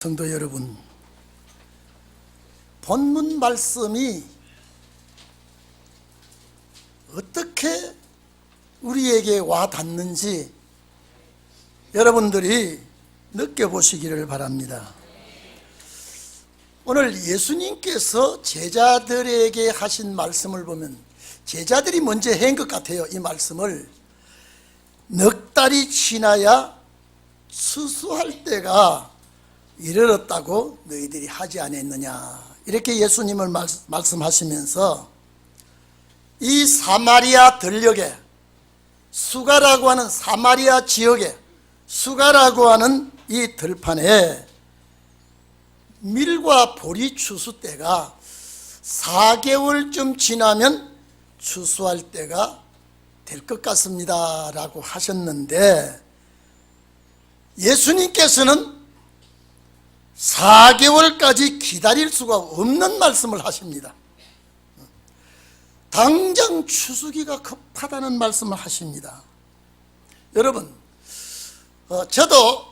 성도 여러분, 본문 말씀이 어떻게 우리에게 와 닿는지 여러분들이 느껴보시기를 바랍니다. 오늘 예수님께서 제자들에게 하신 말씀을 보면 제자들이 먼저 한 것 같아요. 이 말씀을 넉 달이 지나야 추수할 때가 이르렀다고 너희들이 하지 않았느냐, 이렇게 예수님을 말씀하시면서 이 사마리아 들녘에, 수가라고 하는 사마리아 지역에, 수가라고 하는 이 들판에 밀과 보리 추수 때가 4개월쯤 지나면 추수할 때가 될 것 같습니다 라고 하셨는데, 예수님께서는 4개월까지 기다릴 수가 없는 말씀을 하십니다. 당장 추수기가 급하다는 말씀을 하십니다. 여러분, 저도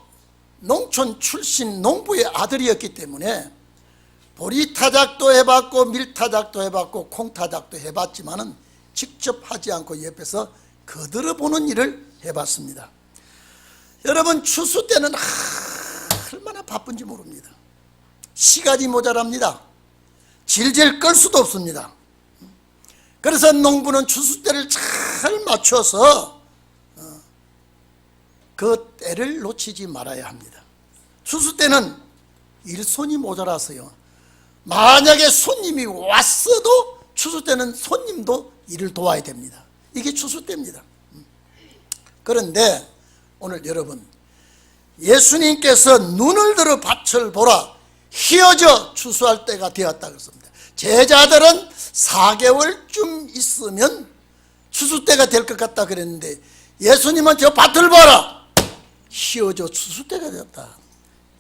농촌 출신 농부의 아들이었기 때문에 보리 타작도 해봤고 밀 타작도 해봤고 콩 타작도 해봤지만은 직접 하지 않고 옆에서 거들어보는 일을 해봤습니다. 여러분, 추수 때는 얼마나 바쁜지 모릅니다. 시간이 모자랍니다. 질질 끌 수도 없습니다. 그래서 농부는 추수 때를 잘 맞춰서 그 때를 놓치지 말아야 합니다. 추수 때는 일손이 모자라서요, 만약에 손님이 왔어도 추수 때는 손님도 일을 도와야 됩니다. 이게 추수 때입니다. 그런데 오늘 여러분, 예수님께서 눈을 들어 밭을 보라, 희어져 추수할 때가 되었다 그랬습니다. 제자들은 4개월쯤 있으면 추수 때가 될 것 같다 그랬는데, 예수님은 저 밭을 보라, 희어져 추수 때가 되었다,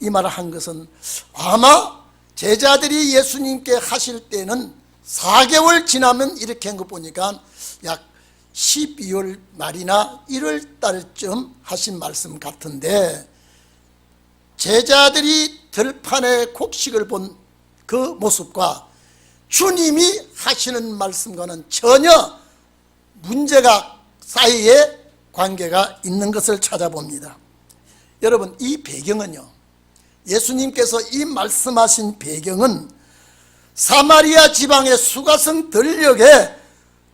이 말을 한 것은 아마 제자들이 예수님께 하실 때는 4개월 지나면 이렇게 한 거 보니까 약 12월 말이나 1월 달쯤 하신 말씀 같은데, 제자들이 들판에 곡식을 본 그 모습과 주님이 하시는 말씀과는 전혀 문제가 사이에 관계가 있는 것을 찾아봅니다. 여러분, 이 배경은요, 예수님께서 이 말씀하신 배경은 사마리아 지방의 수가성 들녘에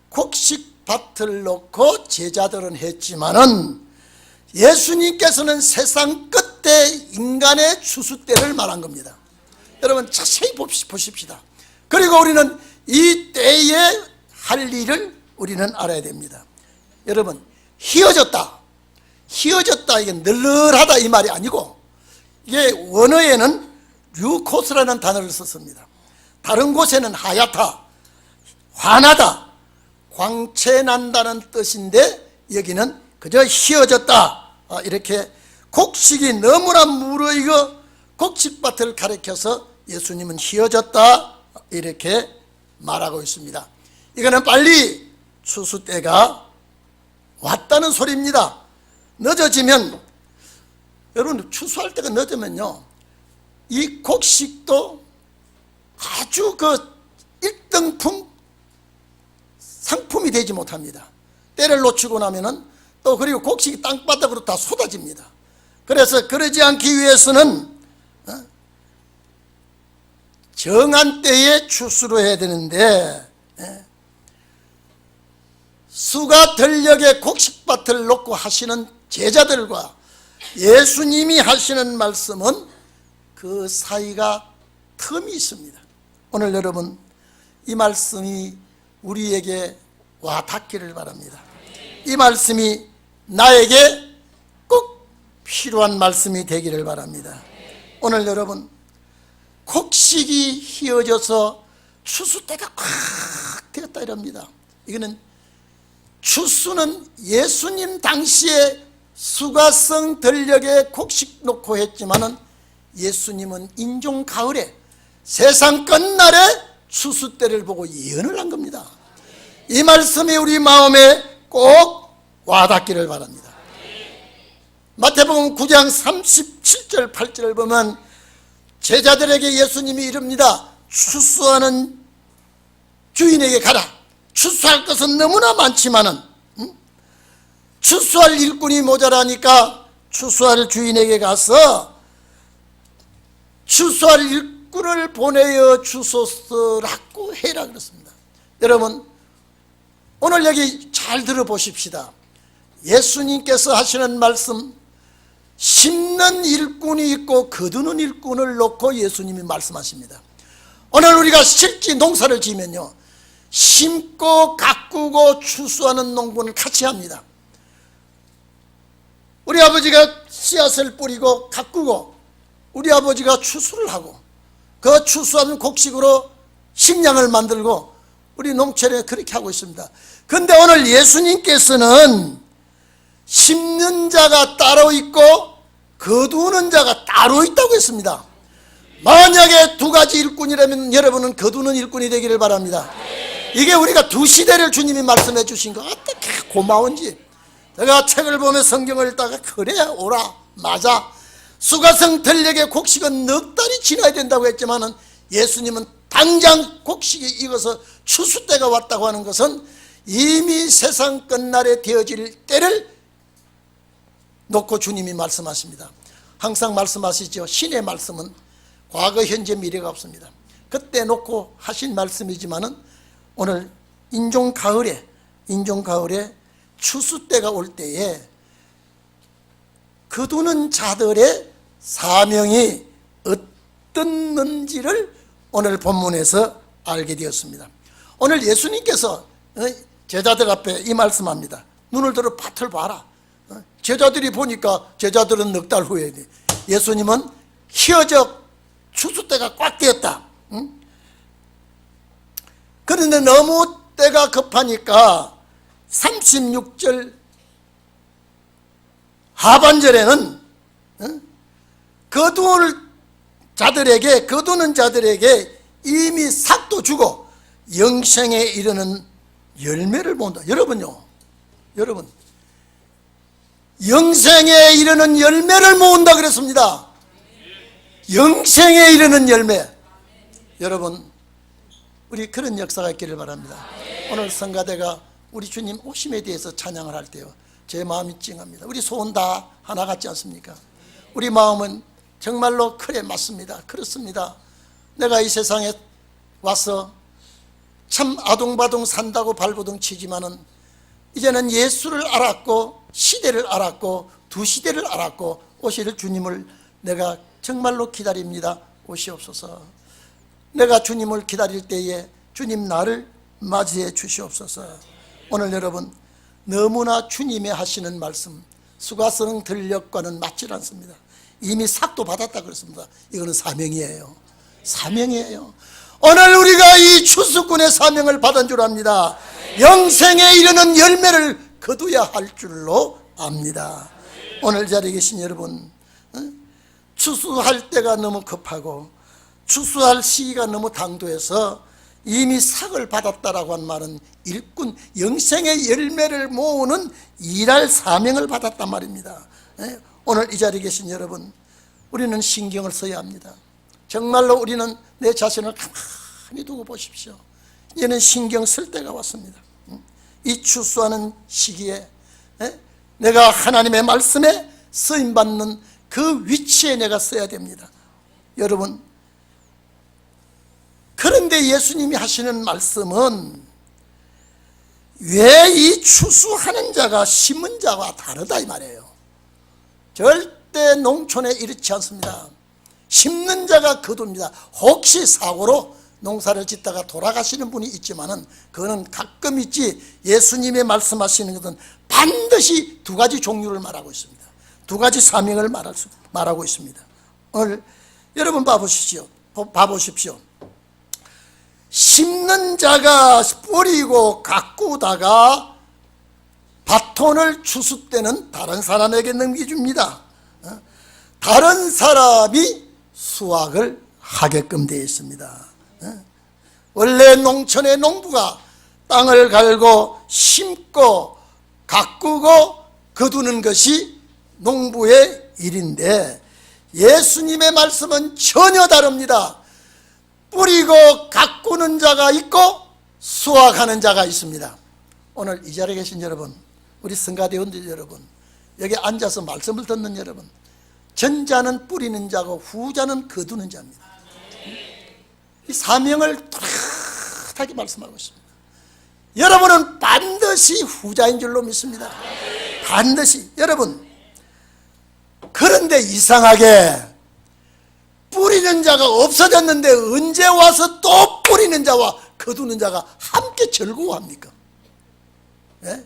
곡식밭을 놓고 제자들은 했지만은 예수님께서는 세상 끝에 인간의 추수 때를 말한 겁니다. 여러분, 자세히 보십시다. 그리고 우리는 이 때에 할 일을 우리는 알아야 됩니다. 여러분, 희어졌다, 이게 널널하다 이 말이 아니고, 이게 원어에는 류코스라는 단어를 썼습니다. 다른 곳에는 하얗다, 환하다, 광채난다는 뜻인데 여기는 그저 희어졌다, 이렇게 곡식이 너무나 무르익어 곡식밭을 가리켜서 예수님은 희어졌다 이렇게 말하고 있습니다. 이거는 빨리 추수 때가 왔다는 소리입니다. 늦어지면, 여러분, 추수할 때가 늦으면요, 이 곡식도 아주 그 1등품 상품이 되지 못합니다. 때를 놓치고 나면은 또, 그리고 곡식이 땅바닥으로 다 쏟아집니다. 그래서 그러지 않기 위해서는 정한 때에 추수를 해야 되는데, 수가 들녘에 곡식밭을 놓고 하시는 제자들과 예수님이 하시는 말씀은 그 사이가 틈이 있습니다. 오늘 여러분, 이 말씀이 우리에게 와 닿기를 바랍니다. 이 말씀이 나에게 꼭 필요한 말씀이 되기를 바랍니다. 오늘 여러분, 곡식이 희어져서 추수 때가 꽉 되었다 이럽니다. 이거는, 추수는 예수님 당시에 수가성 들녘에 곡식 놓고 했지만은 예수님은 인종 가을에 세상 끝날에 추수 때를 보고 예언을 한 겁니다. 이 말씀이 우리 마음에 꼭 와닿기를 바랍니다. 마태복음 9장 37절 8절을 보면 제자들에게 예수님이 이릅니다. 추수하는 주인에게 가라. 추수할 것은 너무나 많지만은 추수할 일꾼이 모자라니까 추수할 주인에게 가서 추수할 일꾼을 보내어 주소서라고 해라 그랬습니다. 여러분, 오늘 여기 잘 들어보십시다. 예수님께서 하시는 말씀, 심는 일꾼이 있고 거두는 일꾼을 놓고 예수님이 말씀하십니다. 오늘 우리가 실제 농사를 지면요, 심고 가꾸고 추수하는 농부는 같이 합니다. 우리 아버지가 씨앗을 뿌리고 가꾸고 우리 아버지가 추수를 하고 그 추수하는 곡식으로 식량을 만들고 우리 농촌에 그렇게 하고 있습니다. 그런데 오늘 예수님께서는 심는 자가 따로 있고 거두는 자가 따로 있다고 했습니다. 만약에 두 가지 일꾼이라면 여러분은 거두는 일꾼이 되기를 바랍니다. 이게 우리가 두 시대를 주님이 말씀해 주신 거 어떻게 고마운지. 제가 책을 보며 성경을 읽다가 그래 오라 맞아, 수가성 들녘의 곡식은 넉 달이 지나야 된다고 했지만은 예수님은 당장 곡식이 익어서 추수 때가 왔다고 하는 것은 이미 세상 끝날에 되어질 때를 놓고 주님이 말씀하십니다. 항상 말씀하시죠. 신의 말씀은 과거, 현재, 미래가 없습니다. 그때 놓고 하신 말씀이지만은 오늘 인종 가을에 추수 때가 올 때에 거두는 자들의 사명이 어떻는지를 오늘 본문에서 알게 되었습니다. 오늘 예수님께서 제자들 앞에 이 말씀합니다. 눈을 들어 밭을 봐라. 제자들이 보니까 제자들은 넉 달 후에, 예수님은 희어적 추수 때가 꽉 되었다. 그런데 너무 때가 급하니까 36절 하반절에는 거두는 자들에게 이미 삭도 주고 영생에 이르는 열매를 모은다. 여러분, 영생에 이르는 열매를 모은다 그랬습니다. 영생에 이르는 열매. 여러분, 우리 그런 역사가 있기를 바랍니다. 오늘 성가대가 우리 주님 오심에 대해서 찬양을 할 때요, 제 마음이 찡합니다. 우리 소원 다 하나 같지 않습니까? 우리 마음은 정말로 그래 맞습니다. 그렇습니다. 내가 이 세상에 와서 참 아둥바둥 산다고 발버둥 치지만은 이제는 예수를 알았고 시대를 알았고 두 시대를 알았고 오실 주님을 내가 정말로 기다립니다. 오시옵소서. 내가 주님을 기다릴 때에 주님 나를 맞이해 주시옵소서. 오늘 여러분, 너무나 주님의 하시는 말씀 수가성 들녘과는 맞질 않습니다. 이미 삭도 받았다 그랬습니다. 이거는 사명이에요. 사명이에요. 오늘 우리가 이 추수꾼의 사명을 받은 줄 압니다. 영생에 이르는 열매를 거두어야 할 줄로 압니다. 오늘 자리에 계신 여러분, 추수할 때가 너무 급하고 추수할 시기가 너무 당도해서 이미 삭을 받았다라고 한 말은 일꾼, 영생의 열매를 모으는 일할 사명을 받았단 말입니다. 오늘 이 자리에 계신 여러분, 우리는 신경을 써야 합니다. 정말로 우리는 내 자신을 가만히 두고 보십시오. 이제는 신경 쓸 때가 왔습니다. 이 추수하는 시기에 내가 하나님의 말씀에 쓰임받는 그 위치에 내가 써야 됩니다. 여러분, 그런데 예수님이 하시는 말씀은 왜 이 추수하는 자가 심은 자와 다르다 이 말이에요. 절대 농촌에 이렇지 않습니다. 심는 자가 거둡니다. 혹시 사고로 농사를 짓다가 돌아가시는 분이 있지만은 그거는 가끔 있지, 예수님의 말씀하시는 것은 반드시 두 가지 종류를 말하고 있습니다. 두 가지 사명을 말하고 있습니다. 오늘 여러분 봐보십시오. 심는 자가 뿌리고 가꾸다가 바톤을 추수 때는 다른 사람에게 넘겨줍니다. 다른 사람이 수확을 하게끔 되어 있습니다. 원래 농촌의 농부가 땅을 갈고 심고 가꾸고 거두는 것이 농부의 일인데, 예수님의 말씀은 전혀 다릅니다. 뿌리고 가꾸는 자가 있고 수확하는 자가 있습니다. 오늘 이 자리에 계신 여러분, 우리 성가대원들 여러분, 여기 앉아서 말씀을 듣는 여러분, 전자는 뿌리는 자고 후자는 거두는 자입니다. 이 사명을 뚜렷하게 말씀하고 있습니다. 여러분은 반드시 후자인 줄로 믿습니다. 반드시. 여러분, 그런데 이상하게 뿌리는 자가 없어졌는데 언제 와서 또 뿌리는 자와 거두는 자가 함께 즐거워합니까? 네?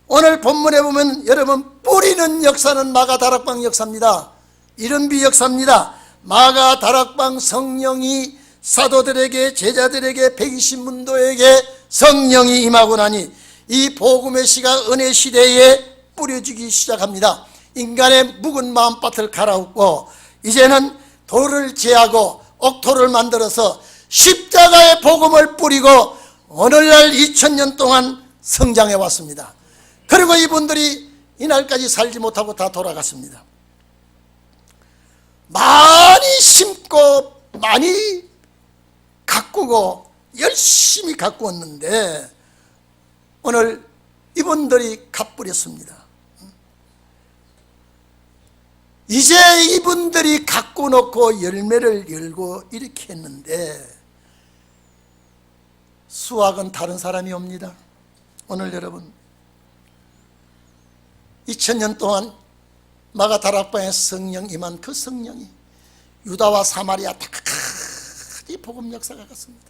오늘 본문에 보면 여러분, 뿌리는 역사는 마가 다락방 역사입니다. 이른비 역사입니다. 마가 다락방 성령이 사도들에게, 제자들에게, 120문도에게 성령이 임하고 나니 이 복음의 씨가 은혜 시대에 뿌려지기 시작합니다. 인간의 묵은 마음밭을 갈아엎고 이제는 돌을 제하고 옥토를 만들어서 십자가의 복음을 뿌리고 오늘날 2000년 동안 성장해 왔습니다. 그리고 이분들이 이날까지 살지 못하고 다 돌아갔습니다. 많이 심고 많이 가꾸고 열심히 가꾸었는데 오늘 이분들이 갓뿌렸습니다. 이제 이분들이 갖고 놓고 열매를 열고 이렇게 했는데 수확은 다른 사람이 옵니다. 오늘 여러분, 2000년 동안 마가 다락방에 성령 임한 그 성령이 유다와 사마리아 다까지 복음 역사가 갔습니다.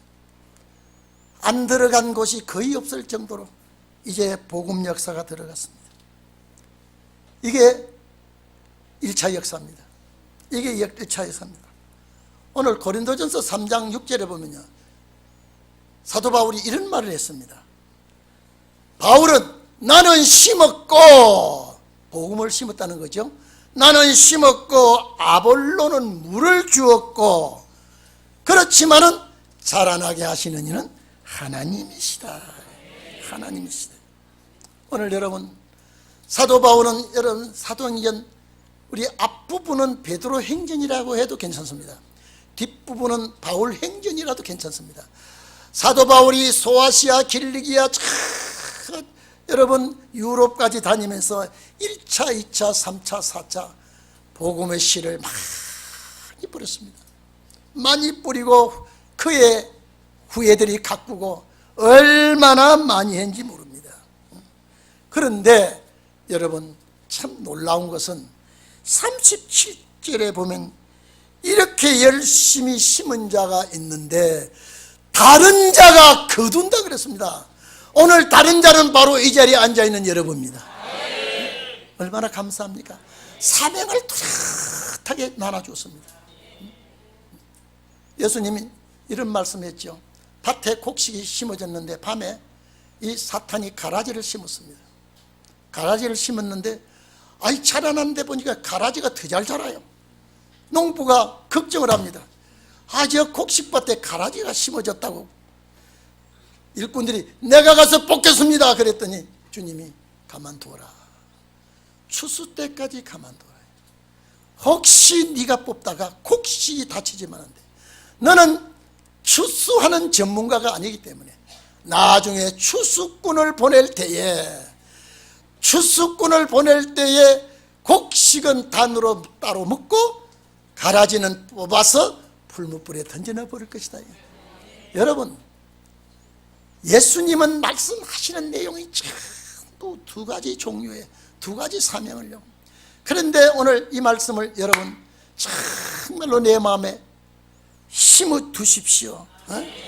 안 들어간 곳이 거의 없을 정도로 이제 복음 역사가 들어갔습니다. 이게 1차 역사입니다. 이게 1차 역사입니다. 오늘 고린도전서 3장 6절에 보면요, 사도 바울이 이런 말을 했습니다. 바울은 나는 심었고, 복음을 심었다는 거죠. 나는 심었고 아볼로는 물을 주었고, 그렇지만은 자라나게 하시는 이는 하나님이시다. 하나님이시다. 오늘 여러분, 사도 바울은 여러분 사도행전 우리 앞부분은 베드로 행전이라고 해도 괜찮습니다. 뒷부분은 바울 행전이라도 괜찮습니다. 사도 바울이 소아시아, 길리기아 여러분 유럽까지 다니면서 1차, 2차, 3차, 4차 복음의 씨를 많이 뿌렸습니다. 많이 뿌리고 그의 후예들이 가꾸고 얼마나 많이 했는지 모릅니다. 그런데 여러분, 참 놀라운 것은 37절에 보면 이렇게 열심히 심은 자가 있는데 다른 자가 거둔다 그랬습니다. 오늘 다른 자는 바로 이 자리에 앉아있는 여러분입니다. 얼마나 감사합니까? 사명을 뚜렷하게 나눠줬습니다. 예수님이 이런 말씀했죠. 밭에 곡식이 심어졌는데 밤에 이 사탄이 가라지를 심었습니다. 가라지를 심었는데 아이 자라났는데 보니까 가라지가 더 잘 자라요. 농부가 걱정을 합니다. 아, 저 곡식밭에 가라지가 심어졌다고. 일꾼들이 내가 가서 뽑겠습니다 그랬더니 주님이 가만두어라. 추수 때까지 가만두어라. 혹시 네가 뽑다가 곡식이 다치지만 안 돼. 너는 추수하는 전문가가 아니기 때문에 나중에 추수꾼을 보낼 때에 곡식은 단으로 따로 묶고 가라지는 뽑아서 풀무불에 던져넣어 버릴 것이다. 여러분, 예수님은 말씀하시는 내용이 전부 두 가지 종류의 두 가지 사명을요. 그런데 오늘 이 말씀을 여러분 정말로 내 마음에 심어두십시오.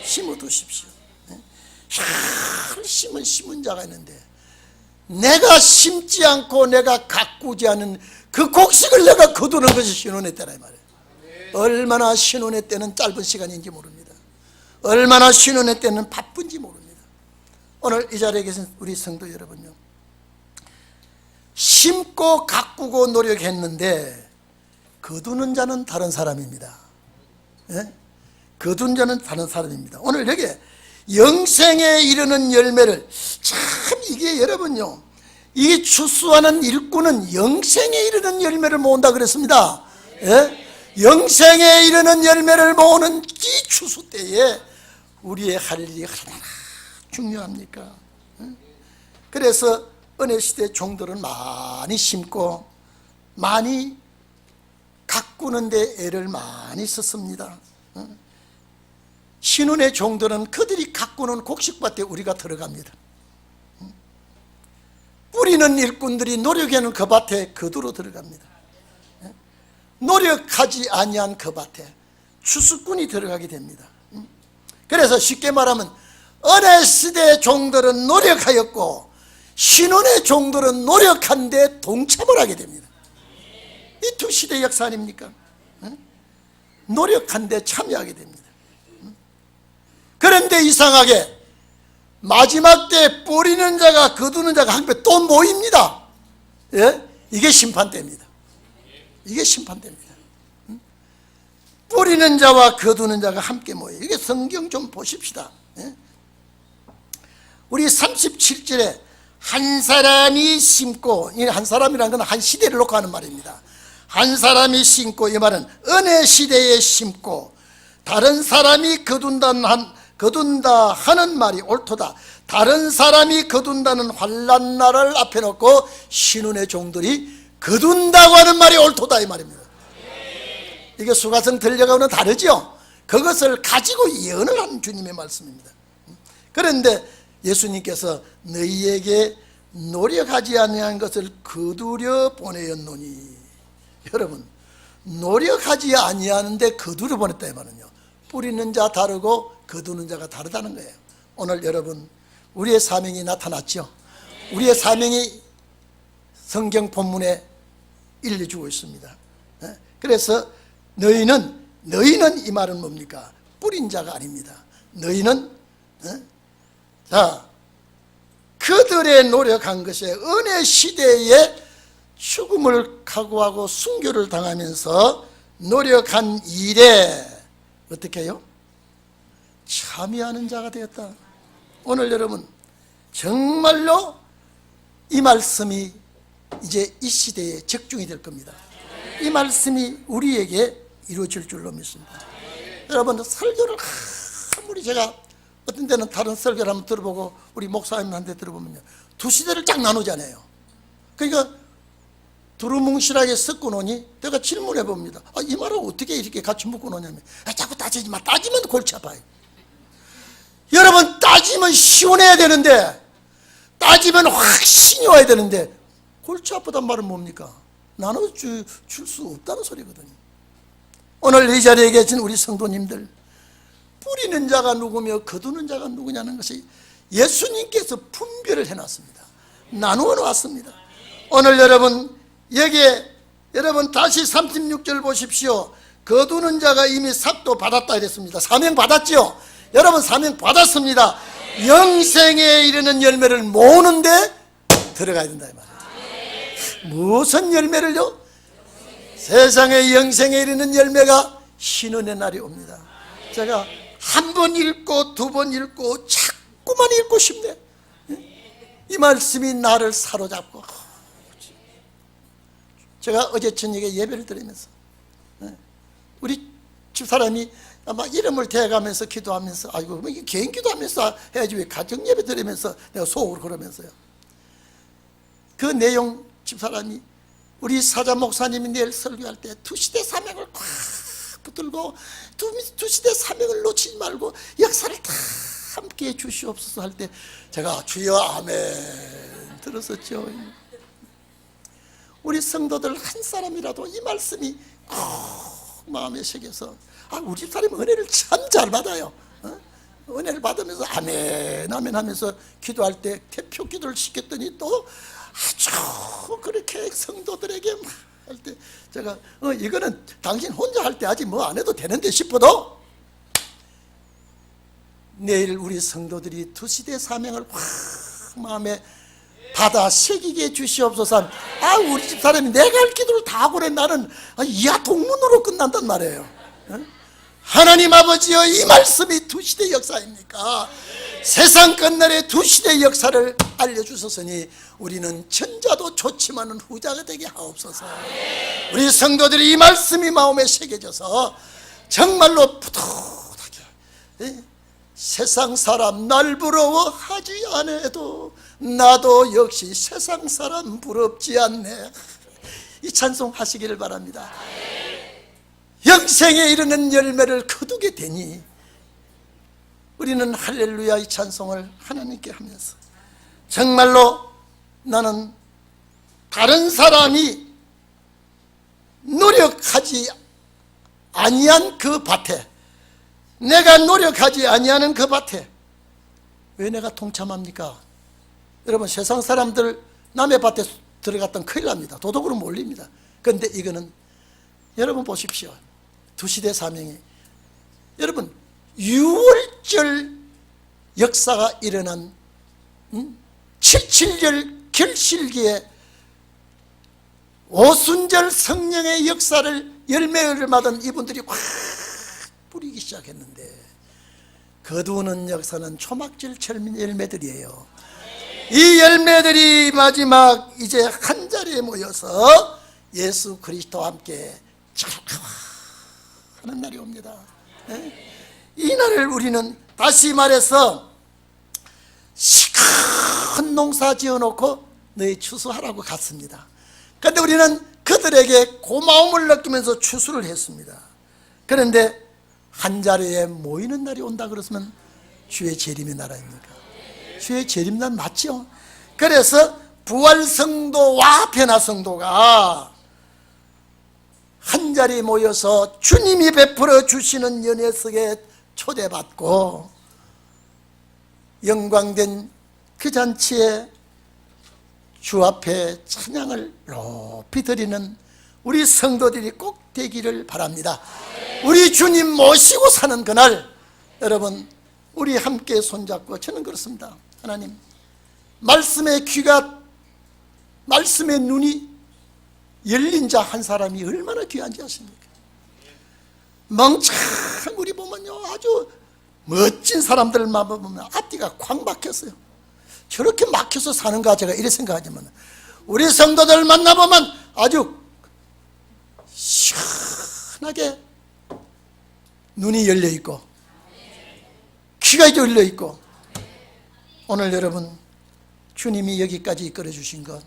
심어두십시오. 심은 자가 있는데 내가 심지 않고 내가 가꾸지 않은 그 곡식을 내가 거두는 것이 신혼의 때라 이 말이에요. 얼마나 신혼의 때는 짧은 시간인지 모릅니다. 얼마나 신혼의 때는 바쁜지 모릅니다. 오늘 이 자리에 계신 우리 성도 여러분요, 심고 가꾸고 노력했는데 거두는 자는 다른 사람입니다. 예? 거둔 자는 다른 사람입니다. 오늘 여기 영생에 이르는 열매를, 참 이게 여러분요, 이 추수하는 일꾼은 영생에 이르는 열매를 모은다 그랬습니다. 예? 영생에 이르는 열매를 모으는 이 추수 때에 우리의 할 일이 얼마나 중요합니까? 그래서 은혜시대 종들은 많이 심고 많이 가꾸는 데 애를 많이 썼습니다. 신혼의 종들은 그들이 가꾸는 곡식밭에 우리가 들어갑니다. 뿌리는 일꾼들이 노력하는 그 밭에 거두러 들어갑니다. 노력하지 아니한 그 밭에 추수꾼이 들어가게 됩니다. 그래서 쉽게 말하면 은혜시대의 종들은 노력하였고 신혼의 종들은 노력한 데 동참을 하게 됩니다. 이 두 시대의 역사 아닙니까? 노력한 데 참여하게 됩니다. 그런데 이상하게 마지막 때 뿌리는 자가 거두는 자가 한배 또 모입니다. 예? 이게 심판대입니다. 이게 심판대입니다. 뿌리는 자와 거두는 자가 함께 모여요. 이게 성경 좀 보십시다. 예? 우리 37절에 한 사람이 심고, 한 사람이라는 건 한 시대를 놓고 하는 말입니다. 한 사람이 심고, 이 말은 은혜 시대에 심고 다른 사람이 거둔다 하는 말이 옳도다. 다른 사람이 거둔다는 환난 날을 앞에 놓고 신혼의 종들이 거둔다고 하는 말이 옳도다 이 말입니다. 이게 수가성 들려가고는 다르죠. 그것을 가지고 예언을 하는 주님의 말씀입니다. 그런데 예수님께서 너희에게 노력하지 아니한 것을 거두려 보내었노니, 여러분 노력하지 아니하는데 거두려 보냈다 이 말은요, 뿌리는 자 다르고 거두는 자가 다르다는 거예요. 오늘 여러분 우리의 사명이 나타났죠. 우리의 사명이 성경 본문에 일러주고 있습니다. 그래서 너희는 이 말은 뭡니까? 뿌린 자가 아닙니다. 너희는 자, 그들의 노력한 것에 은혜 시대에 죽음을 각오하고 순교를 당하면서 노력한 일에 어떻게 해요? 참여하는 자가 되었다. 오늘 여러분 정말로 이 말씀이 이제 이 시대에 적중이 될 겁니다. 이 말씀이 우리에게 이루어질 줄로 믿습니다. 여러분 설교를 아무리 제가 어떤 때는 다른 설교를 한번 들어보고 우리 목사님한테 들어보면요, 두 시대를 쫙 나누잖아요. 그러니까 두루뭉실하게 섞어 놓으니 내가 질문해 봅니다. 이 말을 어떻게 이렇게 같이 묶어 놓냐면, 자꾸 따지지 마. 따지면 골치 아파요. 여러분 따지면 시원해야 되는데, 따지면 확신이 와야 되는데 골치 아프단 말은 뭡니까? 나눠줄 수 없다는 소리거든요. 오늘 이 자리에 계신 우리 성도님들, 뿌리는 자가 누구며 거두는 자가 누구냐는 것이 예수님께서 분별을 해놨습니다. 나누어 놓았습니다. 오늘 여러분 여기에 여러분 다시 36절 보십시오. 거두는 자가 이미 삭도 받았다 이랬습니다. 사명 받았죠? 여러분 사명 받았습니다. 영생에 이르는 열매를 모으는데 들어가야 된다 이 말이에요. 무슨 열매를요? 세상의 영생에 이르는 열매가 신원의 날이 옵니다. 제가 한 번 읽고 두 번 읽고 자꾸만 읽고 싶네. 이 말씀이 나를 사로잡고, 제가 어제 저녁에 예배를 드리면서 우리 집사람이 아마 이름을 대가면서 기도하면서, 아이고 뭐 개인 기도하면서 해야지 왜 가정 예배 드리면서 내가 속으로 그러면서요. 그 내용 집사람이 우리 사자 목사님이 내일 설교할 때 두 시대 사명을 꽉 붙들고 두 시대 사명을 놓치지 말고 역사를 다 함께 해 주시옵소서 할 때 제가 주여 아멘 들었었죠. 우리 성도들 한 사람이라도 이 말씀이 꼭 마음에 새겨서, 우리 집사람은 은혜를 참 잘 받아요. 은혜를 받으면서 아멘 아멘 하면서 기도할 때 대표 기도를 시켰더니 또 아주 그렇게 성도들에게 할 때 제가 이거는 당신 혼자 할 때 아직 뭐 안 해도 되는데 싶어도, 내일 우리 성도들이 두 시대 사명을 확 마음에 받아 새기게 해 주시옵소서. 우리 집 사람이 내가 할 기도를 다 하고 그래. 나는 이하 동문으로 끝난단 말이에요. 하나님 아버지여, 이 말씀이 두 시대 역사입니까? 세상 끝날의 두 시대의 역사를 알려주셨으니 우리는 전자도 좋지만은 후자가 되게 하옵소서. 우리 성도들이 이 말씀이 마음에 새겨져서 정말로 부득하게 세상 사람 날 부러워하지 않아도 나도 역시 세상 사람 부럽지 않네. 이 찬송 하시기를 바랍니다. 영생에 이르는 열매를 거두게 되니 우리는 할렐루야 이 찬송을 하나님께 하면서 정말로 나는 다른 사람이 노력하지 아니한 그 밭에, 내가 노력하지 아니하는 그 밭에 왜 내가 동참합니까? 여러분, 세상 사람들 남의 밭에 들어갔던 큰일 납니다. 도둑으로 몰립니다. 그런데 이거는 여러분 보십시오. 두 시대 사명이, 여러분 6월절 역사가 일어난 77절 결실기에 오순절 성령의 역사를 열매를 받은 이분들이 확 뿌리기 시작했는데, 거두는 역사는 초막질 열매들이에요. 이 열매들이 마지막 이제 한 자리에 모여서 예수 그리스도와 함께 하는 날이 옵니다. 이 날을 우리는 다시 말해서 시큰 농사 지어놓고 너희 추수하라고 갔습니다. 그런데 우리는 그들에게 고마움을 느끼면서 추수를 했습니다. 그런데 한 자리에 모이는 날이 온다 그러면 주의 재림의 나라입니까? 주의 재림날 맞죠? 그래서 부활성도와 변화성도가 한 자리에 모여서 주님이 베풀어 주시는 연회석에 초대받고 영광된 그 잔치에 주 앞에 찬양을 높이 드리는 우리 성도들이 꼭 되기를 바랍니다. 우리 주님 모시고 사는 그날, 여러분 우리 함께 손잡고, 저는 그렇습니다. 하나님, 말씀의 귀가, 말씀의 눈이 열린 자 한 사람이 얼마나 귀한지 아십니까? 멍청 우리 보면요, 아주 멋진 사람들만 보면 앞뒤가 쾅 막혔어요. 저렇게 막혀서 사는가, 제가 이래 생각하지만 우리 성도들 만나보면 아주 시원하게 눈이 열려있고 귀가 열려있고, 오늘 여러분 주님이 여기까지 이끌어 주신 것,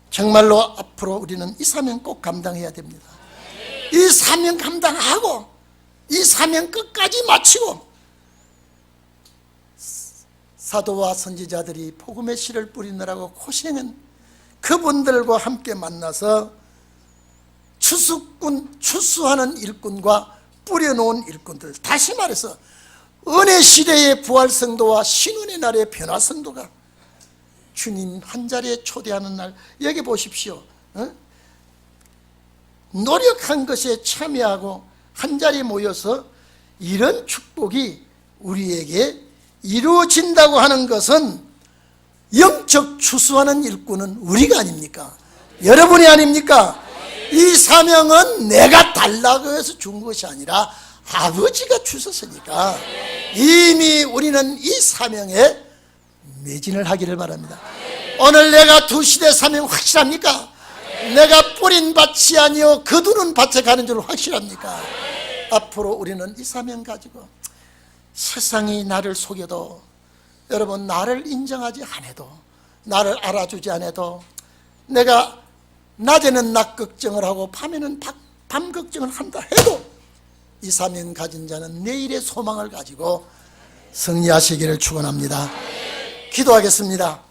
정말로 앞으로 우리는 이 사명 꼭 감당해야 됩니다. 이 사명 감당하고 이 사명 끝까지 마치고, 사도와 선지자들이 복음의 씨를 뿌리느라고 고생한 그분들과 함께 만나서 추수하는 일꾼과 뿌려놓은 일꾼들, 다시 말해서 은혜 시대의 부활성도와 신운의 날의 변화성도가 주님 한 자리에 초대하는 날, 여기 보십시오. 노력한 것에 참여하고 한 자리에 모여서 이런 축복이 우리에게 이루어진다고 하는 것은 영적 추수하는 일꾼은 우리가 아닙니까? 여러분이 아닙니까? 이 사명은 내가 달라고 해서 준 것이 아니라 아버지가 주셨으니까 이미 우리는 이 사명에 매진을 하기를 바랍니다. 오늘 내가 두 시대 사명 확실합니까? 내가 뿌린 밭이 아니요 거두는 밭에 가는 줄 확실합니까? 앞으로 우리는 이 사명 가지고 세상이 나를 속여도, 여러분 나를 인정하지 않아도, 나를 알아주지 않아도, 내가 낮에는 낮 걱정을 하고 밤에는 밤 걱정을 한다 해도 이 사명 가진 자는 내일의 소망을 가지고 승리하시기를 축원합니다. 기도하겠습니다.